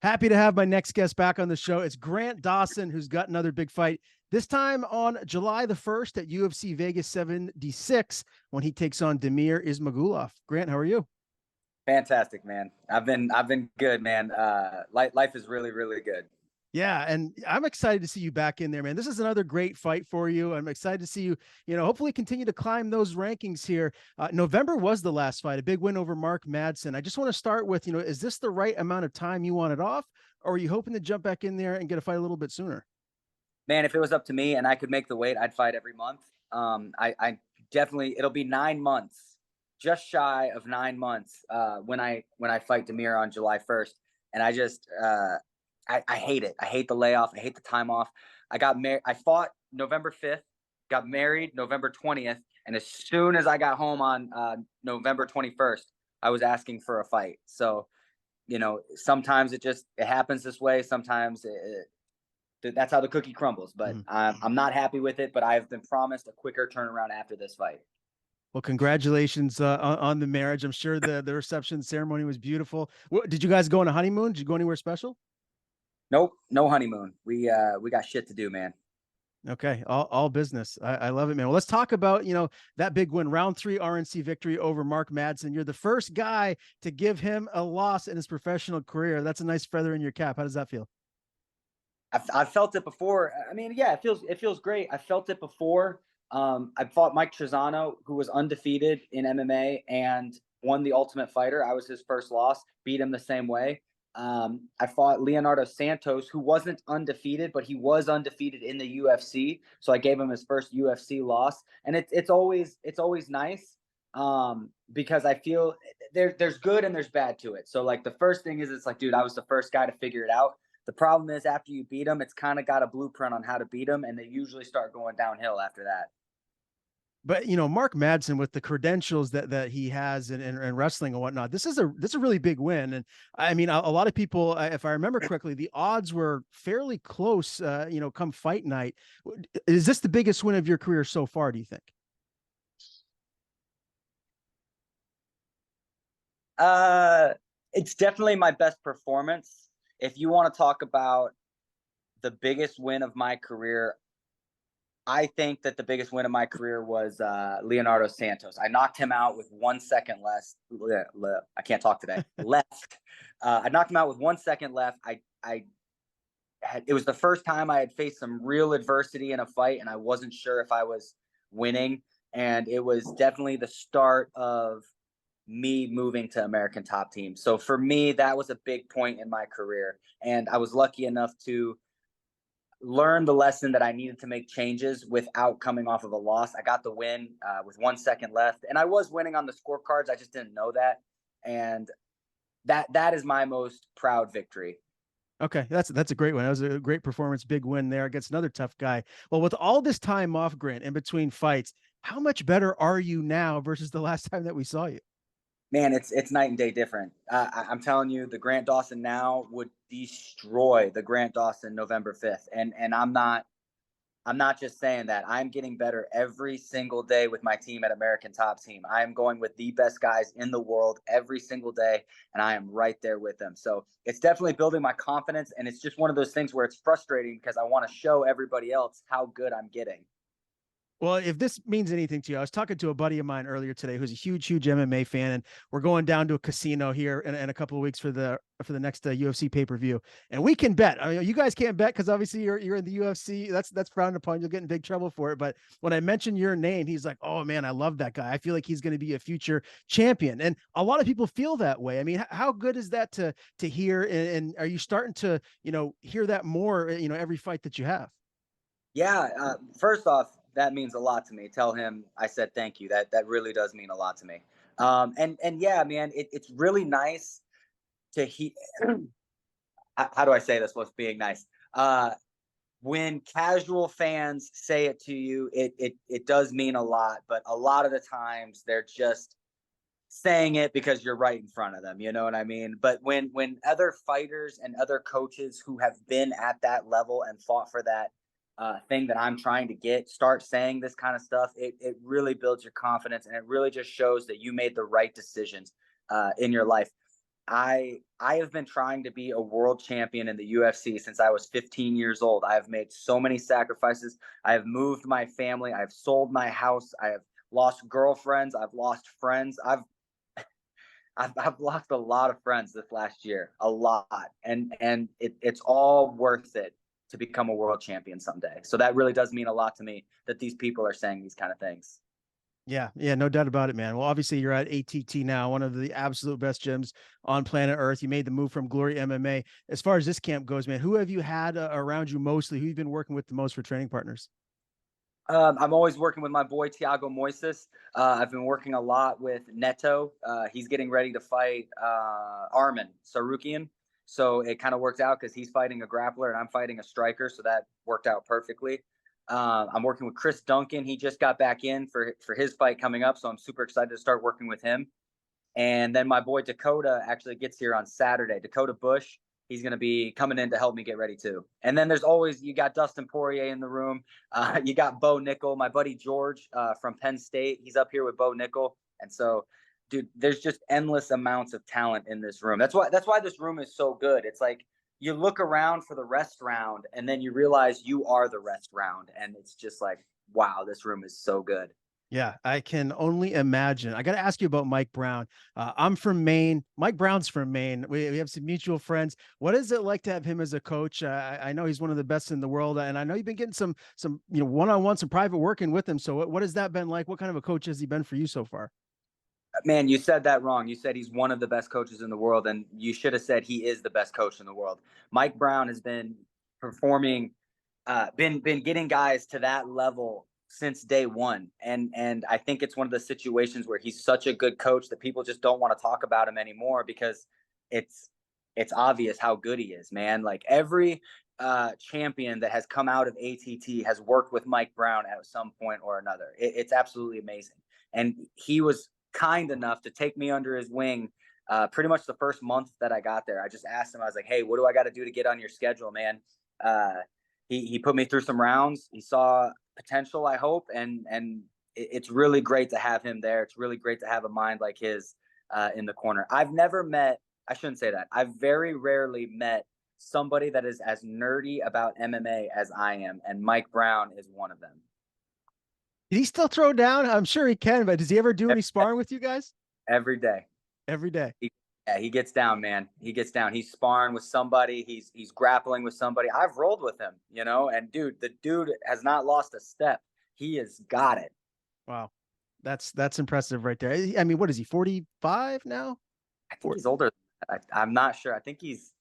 Happy to have my next guest back on the show. It's Grant Dawson, who's got another big fight, this time on July the 1st at UFC Vegas 76 when he takes on Damir Ismagulov. Grant, how are you? Fantastic, man. I've been good, man. Life is really, really good. Yeah, and I'm excited to see you back in there, man. This is another great fight for you. I'm excited to see you, hopefully continue to climb those rankings here. November was the last fight, a big win over Mark Madsen. I just want to start with, is this the right amount of time you wanted off, or are you hoping to jump back in there and get a fight a little bit sooner? Man, if it was up to me and I could make the weight, I'd fight every month. I definitely it'll be 9 months, just shy of 9 months, when I fight Demir on July 1st, and I hate it. I hate the layoff. I hate the time off. I got married. I fought November 5th, got married November 20th, and as soon as I got home on November 21st, I was asking for a fight. So, sometimes it happens this way. Sometimes that's how the cookie crumbles. But I'm not happy with it. But I've been promised a quicker turnaround after this fight. Well, congratulations on the marriage. I'm sure the reception ceremony was beautiful. Did you guys go on a honeymoon? Did you go anywhere special? Nope, no honeymoon. We got shit to do, man. Okay, all business. I love it, man. Well, let's talk about that big win, round 3 RNC victory over Mark Madsen. You're the first guy to give him a loss in his professional career. That's a nice feather in your cap. How does that feel? I've felt it before. I mean, yeah, it feels great. I felt it before. I fought Mike Trizano, who was undefeated in MMA and won the Ultimate Fighter. I was his first loss, beat him the same way. I fought Leonardo Santos, who wasn't undefeated, but he was undefeated in the UFC. So I gave him his first UFC loss, and it's always nice, because I feel there's good and there's bad to it. So like the first thing is, it's like, dude, I was the first guy to figure it out. The problem is, after you beat them, it's kind of got a blueprint on how to beat them, and they usually start going downhill after that. But Mark Madsen, with the credentials that he has in wrestling and whatnot, this is a really big win. And I mean, a lot of people, if I remember correctly, the odds were fairly close. Come fight night, is this the biggest win of your career so far, do you think? It's definitely my best performance. If you want to talk about the biggest win of my career, I think that the biggest win of my career was Leonardo Santos. I knocked him out with 1 second left. I can't talk today. Left. I knocked him out with 1 second left. It was the first time I had faced some real adversity in a fight, and I wasn't sure if I was winning. And it was definitely the start of me moving to American Top Team. So for me, that was a big point in my career. And I was lucky enough to learn the lesson that I needed to make changes without coming off of a loss. I got the win with 1 second left, and I was winning on the scorecards. I just didn't know that, and that is my most proud victory. Okay, that's a great one. That was a great performance, big win there against another tough guy. Well, with all this time off, Grant, in between fights, how much better are you now versus the last time that we saw you? Man, it's night and day different. I'm telling you, the Grant Dawson now would destroy the Grant Dawson November 5th, and I'm not just saying that. I'm getting better every single day with my team at American Top Team. I am going with the best guys in the world every single day, and I am right there with them. So it's definitely building my confidence, and it's just one of those things where it's frustrating because I want to show everybody else how good I'm getting. Well, if this means anything to you, I was talking to a buddy of mine earlier today who's a huge MMA fan, and we're going down to a casino here in a couple of weeks for the next UFC pay-per-view, and we can bet. I mean, you guys can't bet because obviously you're in the UFC. That's frowned upon. You'll get in big trouble for it. But when I mentioned your name, he's like, "Oh man, I love that guy. I feel like he's going to be a future champion." And a lot of people feel that way. I mean, how good is that to hear? And are you starting to hear that more? Every fight that you have. Yeah, first off, that means a lot to me. Tell him I said thank you. That really does mean a lot to me. And yeah, man, it's really nice to hear. How do I say this with being nice? When casual fans say it to you, it does mean a lot. But a lot of the times they're just saying it because you're right in front of them. You know what I mean? But when other fighters and other coaches who have been at that level and fought for that thing that I'm trying to get start saying this kind of stuff, it really builds your confidence, and it really just shows that you made the right decisions in your life. I have been trying to be a world champion in the UFC since I was 15 years old. I have made so many sacrifices. I have moved my family. I've sold my house. I have lost girlfriends. I've lost friends. I've lost a lot of friends this last year, a lot, and it's all worth it to become a world champion someday. So that really does mean a lot to me that these people are saying these kind of things. Yeah, yeah, no doubt about it, man. Well, obviously you're at ATT now, one of the absolute best gyms on planet Earth. You made the move from Glory MMA. As far as this camp goes, man, who have you had around you mostly? Who you've been working with the most for training partners? I'm always working with my boy Tiago Moises. I've been working a lot with Neto. He's getting ready to fight Arman Sarukian. So it kind of worked out because he's fighting a grappler and I'm fighting a striker. So that worked out perfectly. I'm working with Chris Duncan. He just got back in for his fight coming up. So I'm super excited to start working with him. And then my boy Dakota actually gets here on Saturday. Dakota Bush, he's going to be coming in to help me get ready too. And then there's always, you got Dustin Poirier in the room. You got Bo Nickel, my buddy George from Penn State. He's up here with Bo Nickel. And so, dude, there's just endless amounts of talent in this room. That's why this room is so good. It's like you look around for the rest round and then you realize you are the rest round. And it's just like, wow, this room is so good. Yeah, I can only imagine. I got to ask you about Mike Brown. I'm from Maine. Mike Brown's from Maine. We have some mutual friends. What is it like to have him as a coach? I know he's one of the best in the world, and I know you've been getting some one-on-one, some private working with him. So what has that been like? What kind of a coach has he been for you so far? Man, you said that wrong. You said he's one of the best coaches in the world, and you should have said he is the best coach in the world. Mike Brown has been performing, been getting guys to that level since day one, and I think it's one of the situations where he's such a good coach that people just don't want to talk about him anymore because it's it's obvious how good he is, man. Like every champion that has come out of ATT has worked with Mike Brown at some point or another. It's absolutely amazing, and he was kind enough to take me under his wing pretty much the first month that I got there. I just asked him, I was like, hey, what do I got to do to get on your schedule, man? He put me through some rounds. He saw potential, I hope, and it's really great to have him there. It's really great to have a mind like his in the corner. I've never met, I shouldn't say that. I've very rarely met somebody that is as nerdy about MMA as I am, and Mike Brown is one of them. Did he still throw down? I'm sure he can, but does he ever do any sparring with you guys? Every day. Every day. Yeah, he gets down, man. He gets down. He's sparring with somebody. He's grappling with somebody. I've rolled with him, and dude, the dude has not lost a step. He has got it. Wow. That's impressive right there. I mean, what is he, 45 now? I think he's older. I'm not sure. I think he's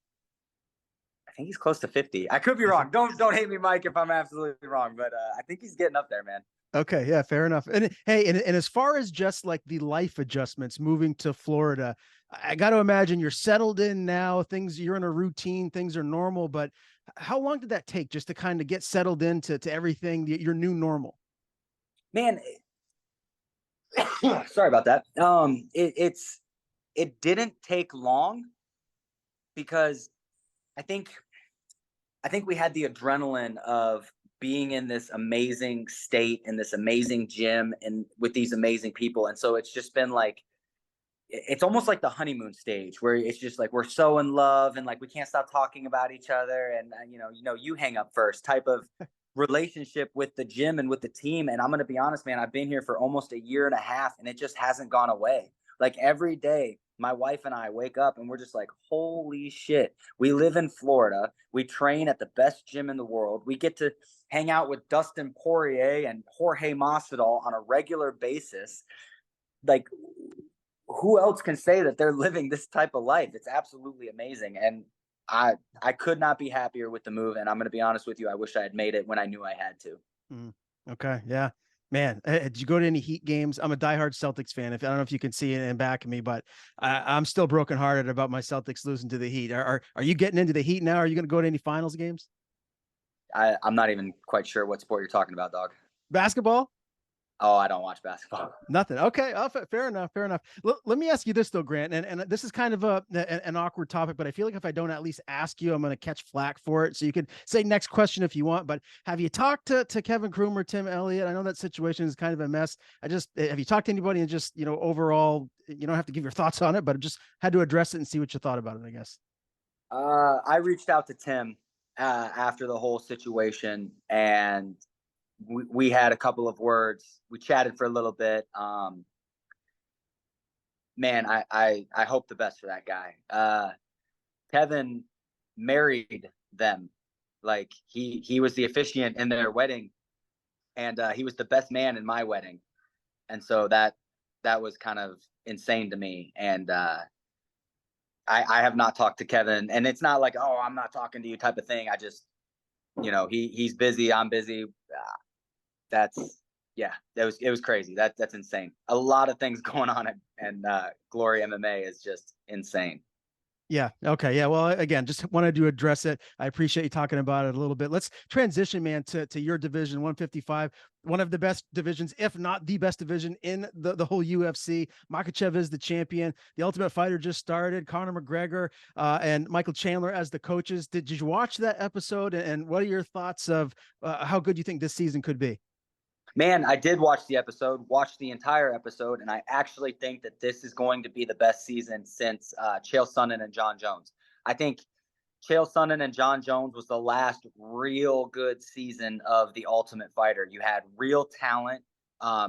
close to 50. I could be wrong. Don't hate me, Mike, if I'm absolutely wrong, but I think he's getting up there, man. Okay, yeah, fair enough. And hey, and as far as just like the life adjustments moving to Florida, I got to imagine you're settled in now, you're in a routine, things are normal, but how long did that take just to kind of get settled into everything, your new normal? Man, sorry about that. It didn't take long because I think we had the adrenaline of being in this amazing state in this amazing gym and with these amazing people. And so it's just been like, it's almost like the honeymoon stage where it's just like, we're so in love and like, we can't stop talking about each other. And you hang up first type of relationship with the gym and with the team. And I'm going to be honest, man, I've been here for almost a year and a half and it just hasn't gone away. Like every day, my wife and I wake up and we're just like, holy shit, we live in Florida. We train at the best gym in the world. We get to hang out with Dustin Poirier and Jorge Masvidal on a regular basis. Like, who else can say that they're living this type of life? It's absolutely amazing. And I could not be happier with the move. And I'm going to be honest with you, I wish I had made it when I knew I had to. Okay. Yeah. Man, did you go to any Heat games? I'm a diehard Celtics fan. If I don't know if you can see it and back of me, but I'm still brokenhearted about my Celtics losing to the Heat. Are you getting into the Heat now? Are you going to go to any finals games? I'm not even quite sure what sport you're talking about, dog. Basketball? Oh, I don't watch basketball. Nothing. Okay. Oh, fair enough. Fair enough. Let me ask you this though, Grant, and this is kind of an awkward topic, but I feel like if I don't at least ask you, I'm going to catch flack for it. So you could say next question if you want. But have you talked to Kevin Kroom or Tim Elliott? I know that situation is kind of a mess. Have you talked to anybody and just overall, you don't have to give your thoughts on it, but just had to address it and see what you thought about it, I guess. I reached out to Tim after the whole situation, and we had a couple of words. We chatted for a little bit. Man, I hope the best for that guy. Kevin married them. Like he was the officiant in their wedding, and he was the best man in my wedding. And so that was kind of insane to me. And I have not talked to Kevin, and it's not like, oh, I'm not talking to you type of thing. I just, he's busy. I'm busy. It was crazy. That's insane. A lot of things going on, and Glory MMA is just insane. Yeah. Okay. Yeah. Well, again, just wanted to address it. I appreciate you talking about it a little bit. Let's transition, man, to your division, 155, one of the best divisions, if not the best division in the whole UFC. Makhachev is the champion. The Ultimate Fighter just started. Conor McGregor and Michael Chandler as the coaches. Did you watch that episode? And what are your thoughts of how good you think this season could be? Man, I did watch the episode, watch the entire episode, and I actually think that this is going to be the best season since Chael Sonnen and John Jones. I think Chael Sonnen and John Jones was the last real good season of The Ultimate Fighter. You had real talent.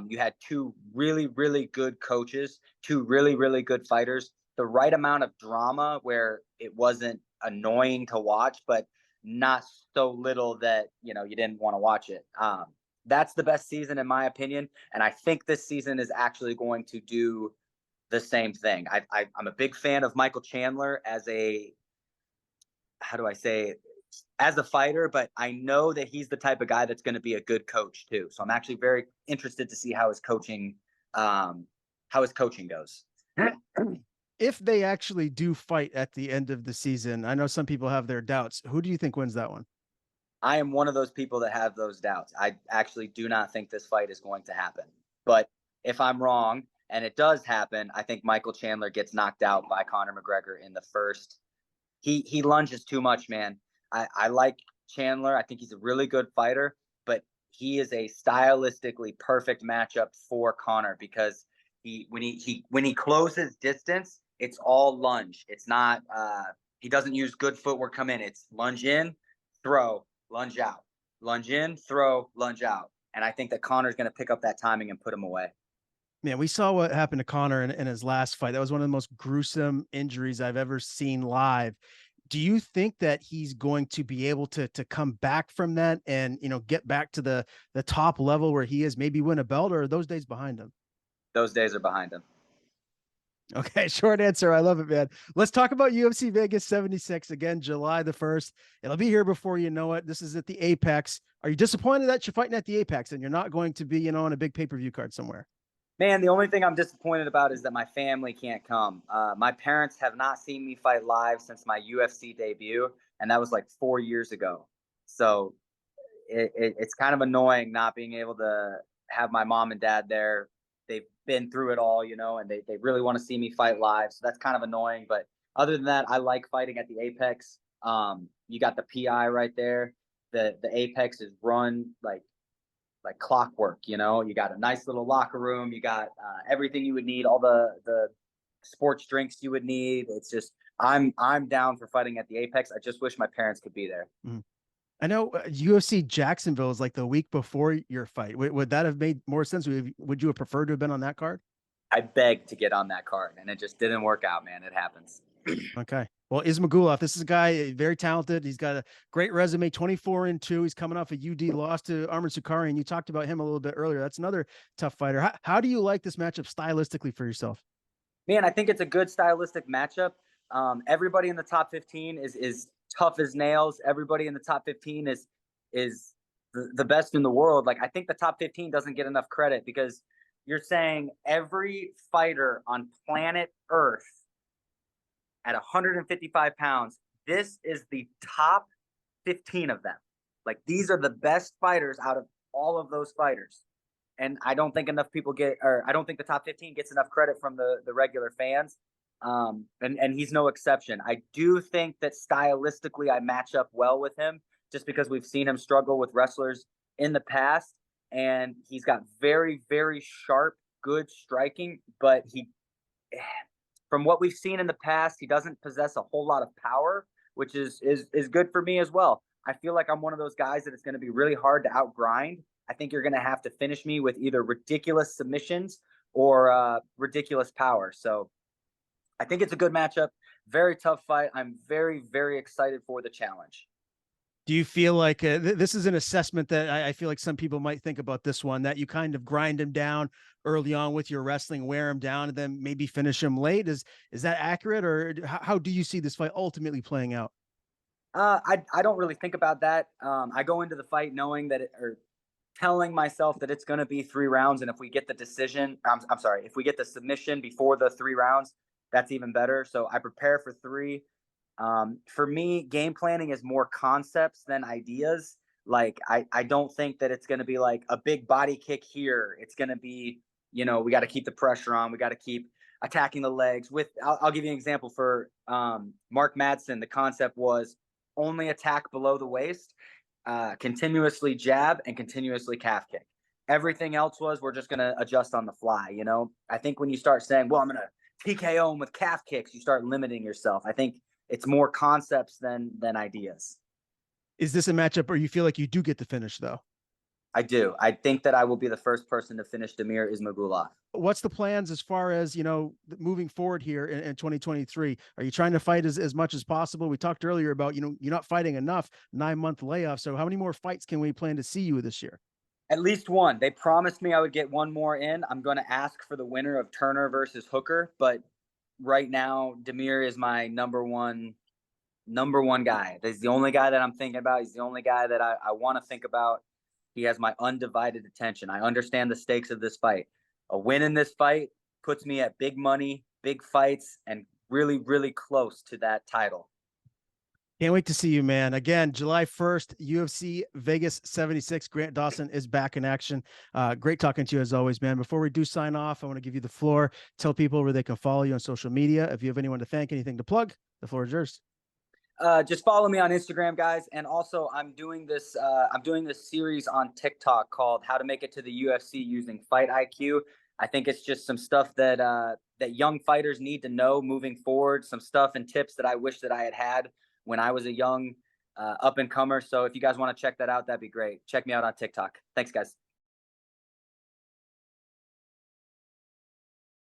You had two really, really good coaches, two really, really good fighters, the right amount of drama where it wasn't annoying to watch, but not so little that, you didn't want to watch it. That's the best season in my opinion, and I think this season is actually going to do the same thing. I'm a big fan of Michael Chandler as a, how do I say, as a fighter, but I know that he's the type of guy that's going to be a good coach too. So I'm actually very interested to see how his coaching goes. If they actually do fight at the end of the season, I know some people have their doubts. Who do you think wins that one? I am one of those people that have those doubts. I actually do not think this fight is going to happen. But if I'm wrong and it does happen, I think Michael Chandler gets knocked out by Conor McGregor in the first. He lunges too much, man. I like Chandler. I think he's a really good fighter, but he is a stylistically perfect matchup for Conor because when he closes distance, it's all lunge. It's not he doesn't use good footwork come in. It's lunge in, throw, lunge out, lunge in, throw, lunge out. And I think that Conor's going to pick up that timing and put him away. Man, we saw what happened to Conor in his last fight. That was one of the most gruesome injuries I've ever seen live. Do you think that he's going to be able to come back from that and get back to the top level where he is, maybe win a belt, or are those days behind him? Those days are behind him. Okay, short answer. I love it, man. Let's talk about UFC Vegas 76 again, July the 1st. It'll be here before you know it. This is at the Apex. Are you disappointed that you're fighting at the Apex and you're not going to be, on a big pay-per-view card somewhere? Man, the only thing I'm disappointed about is that my family can't come. My parents have not seen me fight live since my UFC debut, and that was like 4 years ago. So it's kind of annoying not being able to have my mom and dad there. They've been through it all, and they really want to see me fight live. So that's kind of annoying. But other than that, I like fighting at the Apex. You got the PI right there. The Apex is run like clockwork. You got a nice little locker room. You got everything you would need, all the sports drinks you would need. It's just I'm down for fighting at the Apex. I just wish my parents could be there. Mm. I know UFC Jacksonville is like the week before your fight. Would that have made more sense? Would you have preferred to have been on that card? I begged to get on that card, and it just didn't work out, man. It happens. Okay. Well, Ismagulov, this is a guy very talented. He's got a great resume, 24-2. He's coming off a UD loss to Arman Sukari, and you talked about him a little bit earlier. That's another tough fighter. How do you like this matchup stylistically for yourself? Man, I think it's a good stylistic matchup. Everybody in the top 15 is tough as nails. Everybody in the top 15 is the best in the world. Like, I think the top 15 doesn't get enough credit because you're saying every fighter on planet Earth at 155 pounds, this is the top 15 of them. Like, these are the best fighters out of all of those fighters. and I don't think enough people get, or I don't think the top 15 gets enough credit from the regular fans. And he's no exception. I do think that stylistically I match up well with him, just because we've seen him struggle with wrestlers in the past, and he's got very, very sharp, good striking, but from what we've seen in the past, he doesn't possess a whole lot of power, which is good for me as well. I feel like I'm one of those guys that it's going to be really hard to outgrind. I think you're going to have to finish me with either ridiculous submissions or ridiculous power. So I think it's a good matchup. Very tough fight. I'm very, very excited for the challenge. Do you feel like this is an assessment that I feel like some people might think about this one, that you kind of grind him down early on with your wrestling, wear him down, and then maybe finish him late? Is that accurate, or how do you see this fight ultimately playing out? I don't really think about that. I go into the fight knowing that, or telling myself that it's going to be 3 rounds, and if we get the decision, I'm sorry, if we get the submission before the 3 rounds, that's even better. So I prepare for 3. For me, game planning is more concepts than ideas. Like I don't think that it's going to be like a big body kick here. It's going to be, we got to keep the pressure on. We got to keep attacking the legs. I'll give you an example for Mark Madsen. The concept was only attack below the waist, continuously jab, and continuously calf kick. Everything else was, we're just going to adjust on the fly. I think when you start saying, well, I'm going to TKO him with calf kicks, you start limiting yourself. I think it's more concepts than ideas. Is this a matchup where you feel like you do get the finish, though? I do. I think that I will be the first person to finish Damir Ismagulov. What's the plans as far as, moving forward here in 2023? Are you trying to fight as much as possible? We talked earlier about, you're not fighting enough, 9-month layoff. So how many more fights can we plan to see you this year? At least one. They promised me I would get one more in. I'm going to ask for the winner of Turner versus Hooker, but right now, Damir is my number one guy. He's the only guy that I'm thinking about. He's the only guy that I want to think about. He has my undivided attention. I understand the stakes of this fight. A win in this fight puts me at big money, big fights, and really, really close to that title. Can't wait to see you, man. Again, July 1st, UFC Vegas 76. Grant Dawson is back in action. Great talking to you as always, man. Before we do sign off, I want to give you the floor. Tell people where they can follow you on social media. If you have anyone to thank, anything to plug, the floor is yours. Just follow me on Instagram, guys. And also I'm doing this series on TikTok called How to Make It to the UFC Using Fight IQ. I think it's just some stuff that young fighters need to know moving forward, some stuff and tips that I wish that I had when I was a young up and comer. So if you guys want to check that out, that'd be great. Check me out on TikTok. Thanks, guys.